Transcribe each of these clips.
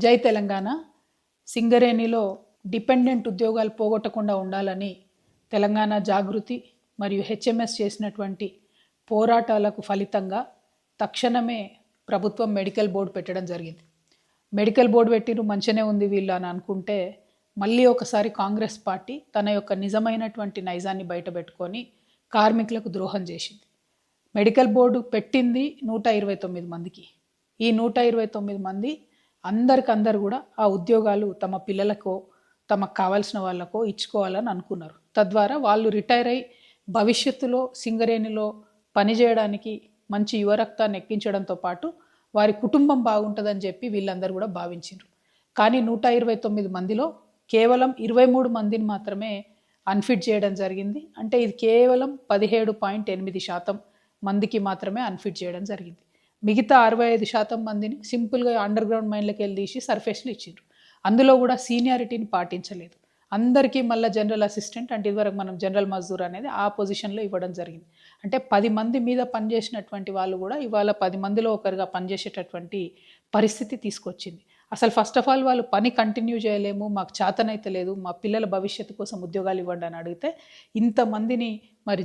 జై తెలంగాణ. సింగరేణిలో డిపెండెంట్ ఉద్యోగాలు పోగొట్టకుండా ఉండాలని తెలంగాణ జాగృతి మరియు హెచ్ఎంఎస్ చేసినటువంటి పోరాటాలకు ఫలితంగా తక్షణమే ప్రభుత్వం మెడికల్ బోర్డు పెట్టడం జరిగింది. మెడికల్ బోర్డు పెట్టిరు మంచిగానే ఉంది వీళ్ళు అని అనుకుంటే మళ్ళీ ఒకసారి కాంగ్రెస్ పార్టీ తన యొక్క నిజమైనటువంటి నైజాన్ని బయటపెట్టుకొని కార్మికులకు ద్రోహం చేసింది. మెడికల్ బోర్డు పెట్టింది 129 మందికి. ఈ 129 మంది అందరికందరు కూడా ఆ ఉద్యోగాలు తమ పిల్లలకో తమకు కావాల్సిన వాళ్ళకో ఇచ్చుకోవాలని అనుకున్నారు. తద్వారా వాళ్ళు రిటైర్ అయ్యి భవిష్యత్తులో సింగరేణిలో పనిచేయడానికి మంచి యువరక్తాన్ని ఎక్కించడంతో పాటు వారి కుటుంబం బాగుంటుందని చెప్పి వీళ్ళందరూ కూడా భావించారు. కానీ 129 మందిలో కేవలం 23 మందిని మాత్రమే అన్ఫిట్ చేయడం జరిగింది. అంటే ఇది కేవలం 17.8% మందికి మాత్రమే అన్ఫిట్ చేయడం జరిగింది. మిగతా 65% మందిని సింపుల్గా అండర్ గ్రౌండ్ మైన్లోకి వెళ్ళి తీసి సర్ఫేస్లు ఇచ్చిండ్రు. అందులో కూడా సీనియారిటీని పాటించలేదు. అందరికీ మళ్ళీ జనరల్ అసిస్టెంట్ అంటే ఇదివరకు మనం జనరల్ మజ్దూర్ అనేది ఆ పొజిషన్లో ఇవ్వడం జరిగింది. అంటే 10 మంది మీద పనిచేసినటువంటి వాళ్ళు కూడా ఇవాళ 10 మందిలో ఒకరుగా పనిచేసేటటువంటి పరిస్థితి తీసుకొచ్చింది. అసలు ఫస్ట్ ఆఫ్ ఆల్ వాళ్ళు పని కంటిన్యూ చేయలేము, మాకు చేతనైతే లేదు, మా పిల్లల భవిష్యత్తు కోసం ఉద్యోగాలు ఇవ్వండి అని అడిగితే ఇంతమందిని మరి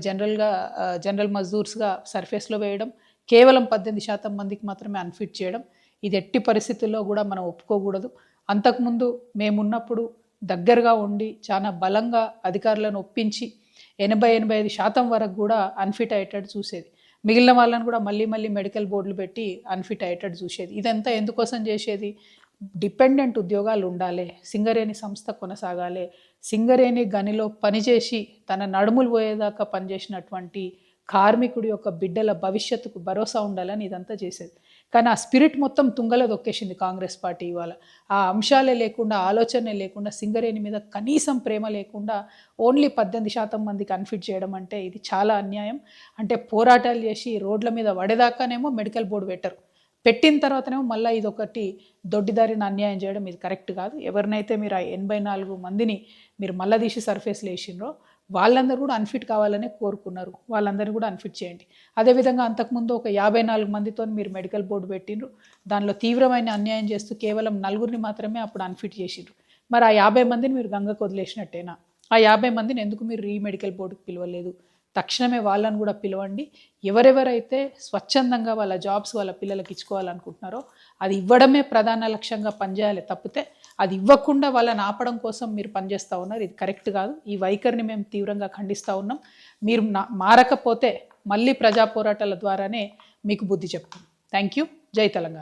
జనరల్ మజ్దూర్స్గా సర్ఫేస్లో వేయడం, కేవలం 18% మందికి మాత్రమే అన్ఫిట్ చేయడం, ఇది ఎట్టి పరిస్థితుల్లో కూడా మనం ఒప్పుకోకూడదు. అంతకుముందు మేమున్నప్పుడు దగ్గరగా ఉండి చాలా బలంగా అధికారులను ఒప్పించి 80-85% వరకు కూడా అన్ఫిట్ అయ్యేటట్టు చూసేది. మిగిలిన వాళ్ళని కూడా మళ్ళీ మెడికల్ బోర్డులు పెట్టి అన్ఫిట్ అయ్యేటట్టు చూసేది. ఇదంతా ఎందుకోసం చేసేది? డిపెండెంట్ ఉద్యోగాలు ఉండాలి, సింగరేణి సంస్థ కొనసాగాలి, సింగరేణి గనిలో పనిచేసి తన నడుములు పోయేదాకా పనిచేసినటువంటి కార్మికుడి యొక్క బిడ్డల భవిష్యత్తుకు భరోసా ఉండాలని ఇదంతా చేసేది. కానీ ఆ స్పిరిట్ మొత్తం తుంగలో దొక్కేసింది కాంగ్రెస్ పార్టీ. ఇవాళ ఆ అంశాలే లేకుండా, ఆలోచనే లేకుండా, సింగరేణి మీద కనీసం ప్రేమ లేకుండా ఓన్లీ 18% మందికి అన్ఫిట్ చేయడం అంటే ఇది చాలా అన్యాయం. అంటే పోరాటాలు చేసి రోడ్ల మీద పడేదాకానేమో మెడికల్ బోర్డు పెట్టిన తర్వాతనేమో మళ్ళీ ఇది ఒకటి దొడ్డిదారిన అన్యాయం చేయడం ఇది కరెక్ట్ కాదు. ఎవరినైతే మీరు ఆ 84 మందిని మీరు మళ్ళీ తీసి సర్ఫేస్లో వేసిండ్రో వాళ్ళందరూ కూడా అన్ఫిట్ కావాలనే కోరుకున్నారు. వాళ్ళందరినీ కూడా అన్ఫిట్ చేయండి. అదేవిధంగా అంతకుముందు ఒక 54 మందితో మీరు మెడికల్ బోర్డు పెట్టిండ్రు. దానిలో తీవ్రమైన అన్యాయం చేస్తూ కేవలం 4 మాత్రమే అప్పుడు అన్ఫిట్ చేసిండ్రు. మరి ఆ 50 మందిని మీరు గంగకు వదిలేసినట్టేనా? ఆ 50 మందిని ఎందుకు మీరు మెడికల్ బోర్డుకు పిలవలేదు? తక్షణమే వాళ్ళని కూడా పిలవండి. ఎవరెవరైతే స్వచ్ఛందంగా వాళ్ళ జాబ్స్ వాళ్ళ పిల్లలకి ఇచ్చుకోవాలనుకుంటున్నారో అది ఇవ్వడమే ప్రధాన లక్ష్యంగా పనిచేయాలి తప్పితే అది ఇవ్వకుండా వాళ్ళని ఆపడం కోసం మీరు పనిచేస్తూ ఉన్నారు. ఇది కరెక్ట్ కాదు. ఈ వైఖరిని మేము తీవ్రంగా ఖండిస్తూ ఉన్నాం. మీరు మారకపోతే మళ్ళీ ప్రజా పోరాటాల ద్వారానే మీకు బుద్ధి చెప్తాం. Thank you. జై తెలంగాణ.